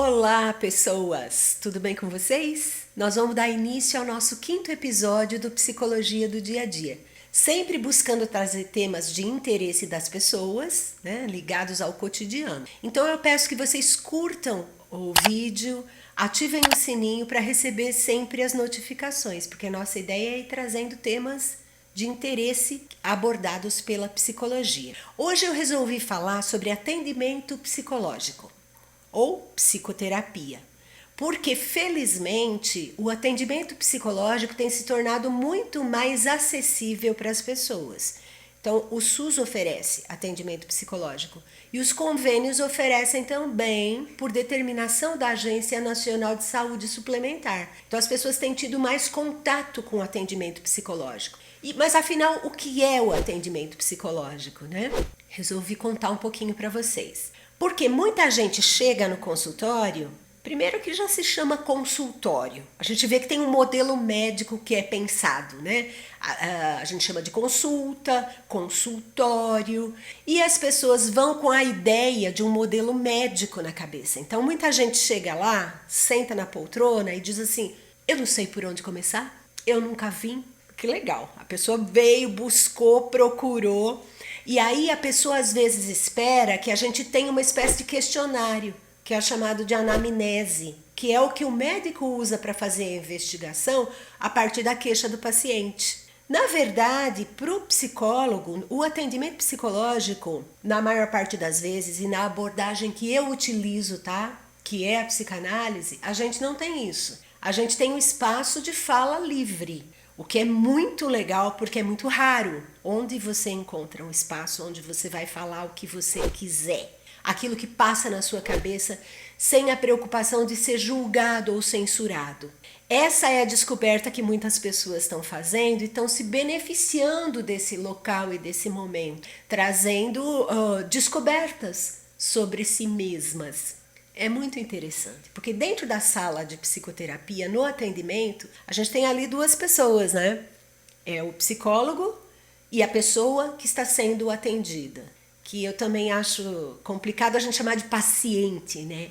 Olá, pessoas! Tudo bem com vocês? Nós vamos dar início ao nosso 5º episódio do Psicologia do Dia a Dia, sempre buscando trazer temas de interesse das pessoas, ligados ao cotidiano. Então eu peço que vocês curtam o vídeo, ativem o sininho para receber sempre as notificações, porque a nossa ideia é ir trazendo temas de interesse abordados pela psicologia. Hoje eu resolvi falar sobre atendimento psicológico ou psicoterapia, porque felizmente o atendimento psicológico tem se tornado muito mais acessível para as pessoas. Então o SUS oferece atendimento psicológico e os convênios oferecem também por determinação da Agência Nacional de Saúde Suplementar. Então as pessoas têm tido mais contato com o atendimento psicológico. Mas afinal, o que é o atendimento psicológico, né? Resolvi contar um pouquinho para vocês. Porque muita gente chega no consultório, primeiro que já se chama consultório. A gente vê que tem um modelo médico que é pensado, né? A gente chama de consulta, consultório, e as pessoas vão com a ideia de um modelo médico na cabeça. Então muita gente chega lá, senta na poltrona e diz assim: eu não sei por onde começar, eu nunca vim. Que legal, a pessoa veio, buscou, procurou, e aí a pessoa às vezes espera que a gente tenha uma espécie de questionário, que é chamado de anamnese, que é o que o médico usa para fazer a investigação a partir da queixa do paciente. Na verdade, para o psicólogo, o atendimento psicológico, na maior parte das vezes, e na abordagem que eu utilizo, tá? Que é a psicanálise, a gente não tem isso. A gente tem um espaço de fala livre. O que é muito legal, porque é muito raro onde você encontra um espaço onde você vai falar o que você quiser. Aquilo que passa na sua cabeça sem a preocupação de ser julgado ou censurado. Essa é a descoberta que muitas pessoas estão fazendo e estão se beneficiando desse local e desse momento, trazendo descobertas sobre si mesmas. É muito interessante, porque dentro da sala de psicoterapia, no atendimento, a gente tem ali duas pessoas, né? É o psicólogo e a pessoa que está sendo atendida, que eu também acho complicado a gente chamar de paciente, né?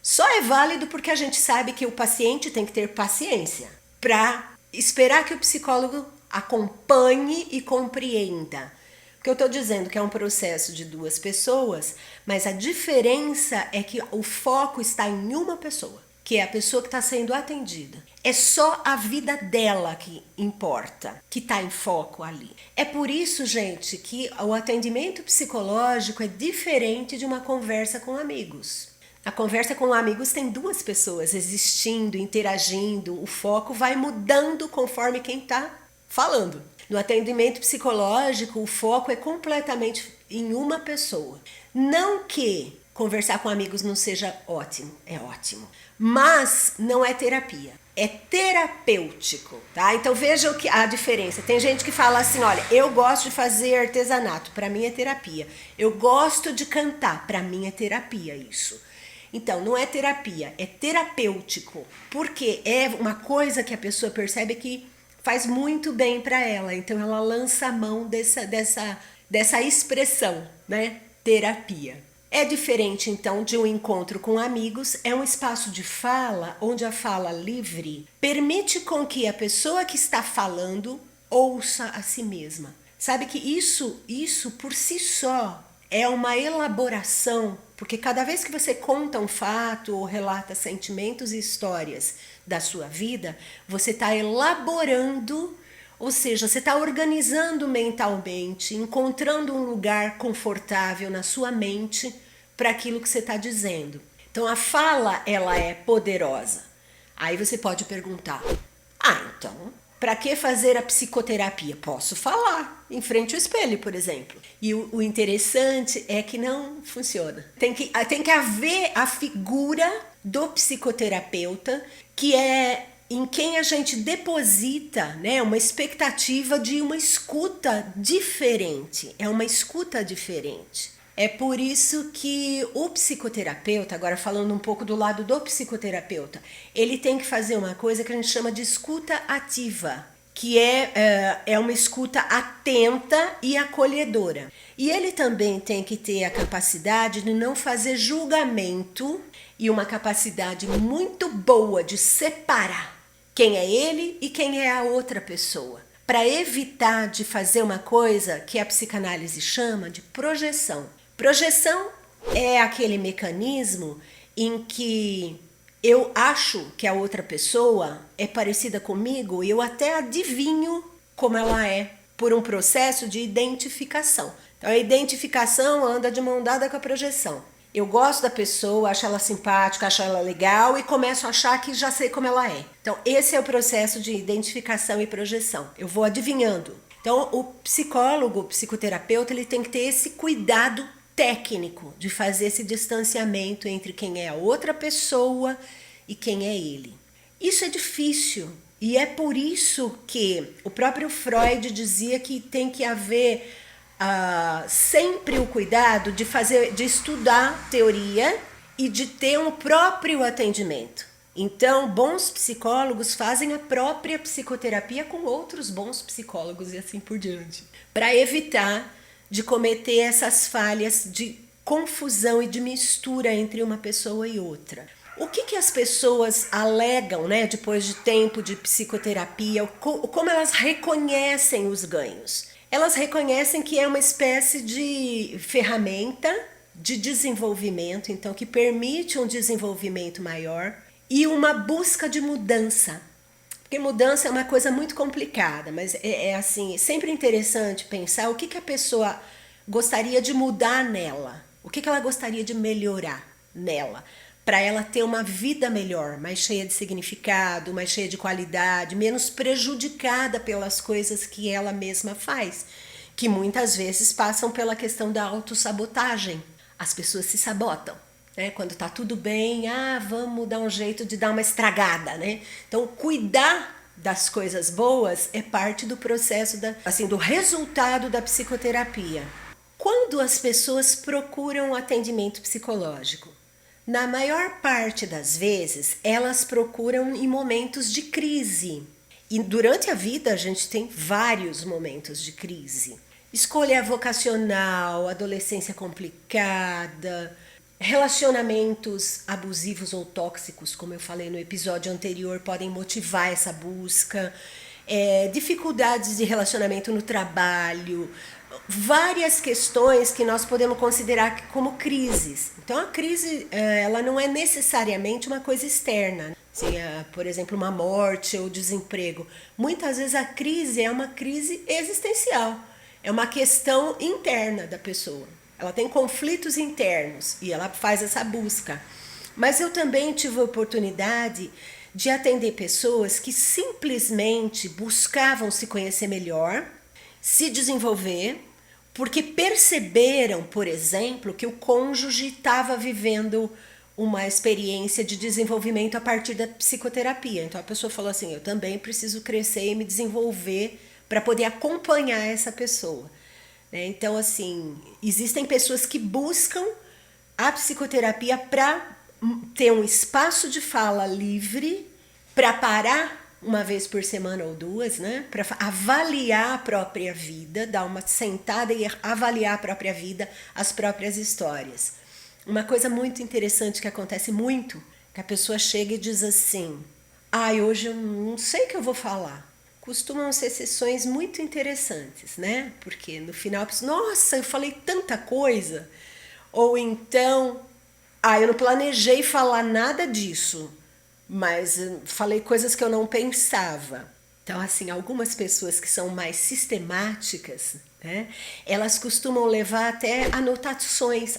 Só é válido porque a gente sabe que o paciente tem que ter paciência para esperar que o psicólogo acompanhe e compreenda. Que eu estou dizendo que é um processo de duas pessoas, mas a diferença é que o foco está em uma pessoa, que é a pessoa que está sendo atendida. É só a vida dela que importa, que está em foco ali. É por isso, gente, que o atendimento psicológico é diferente de uma conversa com amigos. A conversa com amigos tem duas pessoas existindo, interagindo, o foco vai mudando conforme quem está falando. No atendimento psicológico, o foco é completamente em uma pessoa. Não que conversar com amigos não seja ótimo, é ótimo, mas não é terapia, é terapêutico, tá? Então veja a diferença. Tem gente que fala assim, olha, eu gosto de fazer artesanato, para mim é terapia. Eu gosto de cantar, para mim é terapia isso. Então, não é terapia, é terapêutico, porque é uma coisa que a pessoa percebe que faz muito bem para ela, então ela lança a mão dessa expressão, né? Terapia. É diferente então de um encontro com amigos, é um espaço de fala onde a fala livre permite com que a pessoa que está falando ouça a si mesma. Sabe que isso por si só é uma elaboração, porque cada vez que você conta um fato ou relata sentimentos e histórias da sua vida, você está elaborando, ou seja, você está organizando mentalmente, encontrando um lugar confortável na sua mente para aquilo que você está dizendo. Então a fala, ela é poderosa. Aí você pode perguntar, então, para que fazer a psicoterapia? Posso falar em frente ao espelho, por exemplo. E o interessante é que não funciona. Tem que haver a figura do psicoterapeuta, que é em quem a gente deposita, né, uma expectativa de uma escuta diferente. É uma escuta diferente. É por isso que o psicoterapeuta, agora falando um pouco do lado do psicoterapeuta, ele tem que fazer uma coisa que a gente chama de escuta ativa. que é uma escuta atenta e acolhedora. E ele também tem que ter a capacidade de não fazer julgamento e uma capacidade muito boa de separar quem é ele e quem é a outra pessoa, para evitar de fazer uma coisa que a psicanálise chama de projeção. Projeção é aquele mecanismo em que eu acho que a outra pessoa é parecida comigo e eu até adivinho como ela é por um processo de identificação. Então a identificação anda de mão dada com a projeção. Eu gosto da pessoa, acho ela simpática, acho ela legal e começo a achar que já sei como ela é. Então esse é o processo de identificação e projeção. Eu vou adivinhando. Então o psicólogo, o psicoterapeuta, ele tem que ter esse cuidado técnico de fazer esse distanciamento entre quem é a outra pessoa e quem é ele. Isso é difícil e é por isso que o próprio Freud dizia que tem que haver sempre o cuidado de estudar teoria e de ter um próprio atendimento. Então, bons psicólogos fazem a própria psicoterapia com outros bons psicólogos e assim por diante, para evitar de cometer essas falhas de confusão e de mistura entre uma pessoa e outra. O que as pessoas alegam, né, depois de tempo de psicoterapia, como elas reconhecem os ganhos? Elas reconhecem que é uma espécie de ferramenta de desenvolvimento, então que permite um desenvolvimento maior e uma busca de mudança. Porque mudança é uma coisa muito complicada, mas é assim, sempre interessante pensar o que a pessoa gostaria de mudar nela, o que ela gostaria de melhorar nela, para ela ter uma vida melhor, mais cheia de significado, mais cheia de qualidade, menos prejudicada pelas coisas que ela mesma faz, que muitas vezes passam pela questão da autossabotagem. As pessoas se sabotam. Quando tá tudo bem, vamos dar um jeito de dar uma estragada, né? Então, cuidar das coisas boas é parte do processo, do resultado da psicoterapia. Quando as pessoas procuram atendimento psicológico? Na maior parte das vezes, elas procuram em momentos de crise. E durante a vida, a gente tem vários momentos de crise. Escolha vocacional, adolescência complicada, relacionamentos abusivos ou tóxicos, como eu falei no episódio anterior, podem motivar essa busca, dificuldades de relacionamento no trabalho, várias questões que nós podemos considerar como crises. Então a crise ela não é necessariamente uma coisa externa, assim, por exemplo, uma morte ou desemprego. Muitas vezes a crise é uma crise existencial, é uma questão interna da pessoa. Ela tem conflitos internos e ela faz essa busca. Mas eu também tive a oportunidade de atender pessoas que simplesmente buscavam se conhecer melhor, se desenvolver, porque perceberam, por exemplo, que o cônjuge estava vivendo uma experiência de desenvolvimento a partir da psicoterapia. Então a pessoa falou assim, eu também preciso crescer e me desenvolver para poder acompanhar essa pessoa. Então, assim, existem pessoas que buscam a psicoterapia para ter um espaço de fala livre, para parar uma vez por semana ou duas, né? Para avaliar a própria vida, dar uma sentada e avaliar a própria vida, as próprias histórias. Uma coisa muito interessante que acontece muito, que a pessoa chega e diz assim, hoje eu não sei o que eu vou falar. Costumam ser sessões muito interessantes, né? Porque no final eu penso, nossa, eu falei tanta coisa. Ou então, eu não planejei falar nada disso, mas falei coisas que eu não pensava. Então, assim, algumas pessoas que são mais sistemáticas, né? Elas costumam levar até anotações,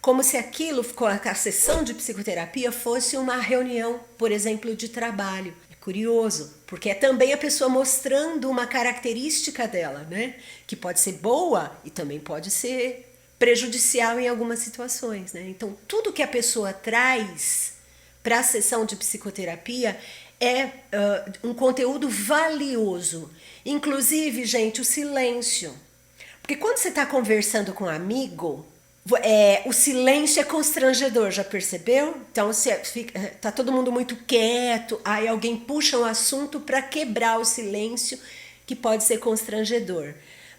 como se aquilo, a sessão de psicoterapia fosse uma reunião, por exemplo, de trabalho. Curioso, porque é também a pessoa mostrando uma característica dela, né? Que pode ser boa e também pode ser prejudicial em algumas situações, né? Então, tudo que a pessoa traz para a sessão de psicoterapia é um conteúdo valioso. Inclusive, gente, o silêncio. Porque quando você está conversando com um amigo, O silêncio é constrangedor, já percebeu? Então, tá todo mundo muito quieto, aí alguém puxa um assunto para quebrar o silêncio, que pode ser constrangedor.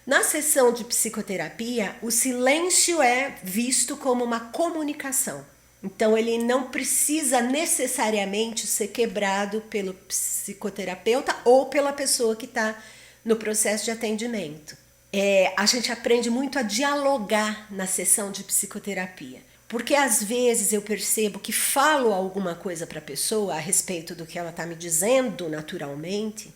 Na sessão de psicoterapia, o silêncio é visto como uma comunicação. Então, ele não precisa necessariamente ser quebrado pelo psicoterapeuta ou pela pessoa que está no processo de atendimento. A gente aprende muito a dialogar na sessão de psicoterapia. Porque às vezes eu percebo que falo alguma coisa para a pessoa a respeito do que ela está me dizendo naturalmente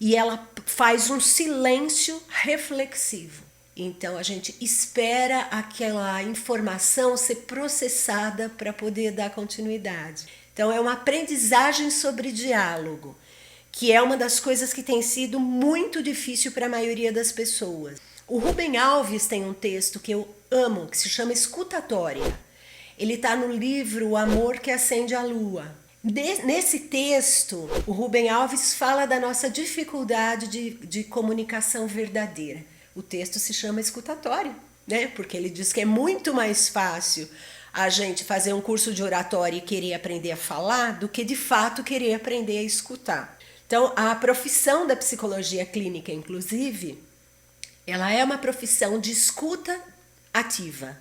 e ela faz um silêncio reflexivo. Então a gente espera aquela informação ser processada para poder dar continuidade. Então é uma aprendizagem sobre diálogo, que é uma das coisas que tem sido muito difícil para a maioria das pessoas. O Rubem Alves tem um texto que eu amo, que se chama Escutatória. Ele está no livro O Amor que Acende a Lua. Nesse texto, o Rubem Alves fala da nossa dificuldade de comunicação verdadeira. O texto se chama Escutatória, né? Porque ele diz que é muito mais fácil a gente fazer um curso de oratória e querer aprender a falar do que de fato querer aprender a escutar. Então, a profissão da psicologia clínica, inclusive, ela é uma profissão de escuta ativa.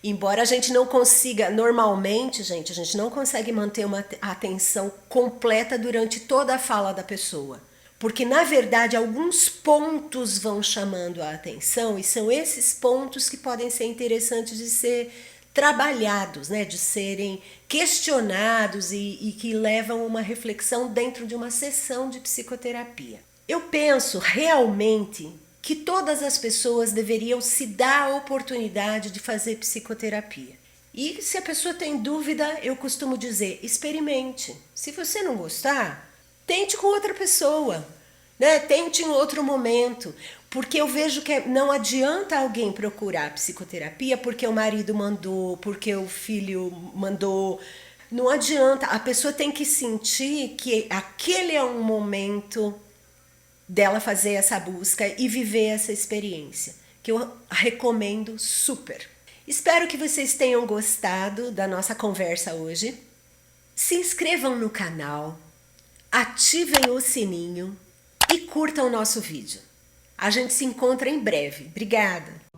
Embora a gente não consiga, normalmente, a gente não consegue manter uma atenção completa durante toda a fala da pessoa. Porque, na verdade, alguns pontos vão chamando a atenção e são esses pontos que podem ser interessantes de ser trabalhados, né, de serem questionados e que levam uma reflexão dentro de uma sessão de psicoterapia. Eu penso realmente que todas as pessoas deveriam se dar a oportunidade de fazer psicoterapia. E se a pessoa tem dúvida, eu costumo dizer, experimente. Se você não gostar, tente com outra pessoa, né? Tente em outro momento. Porque eu vejo que não adianta alguém procurar psicoterapia porque o marido mandou, porque o filho mandou. Não adianta. A pessoa tem que sentir que aquele é um momento dela fazer essa busca e viver essa experiência, que eu recomendo super. Espero que vocês tenham gostado da nossa conversa hoje. Se inscrevam no canal, ativem o sininho e curtam o nosso vídeo. A gente se encontra em breve. Obrigada!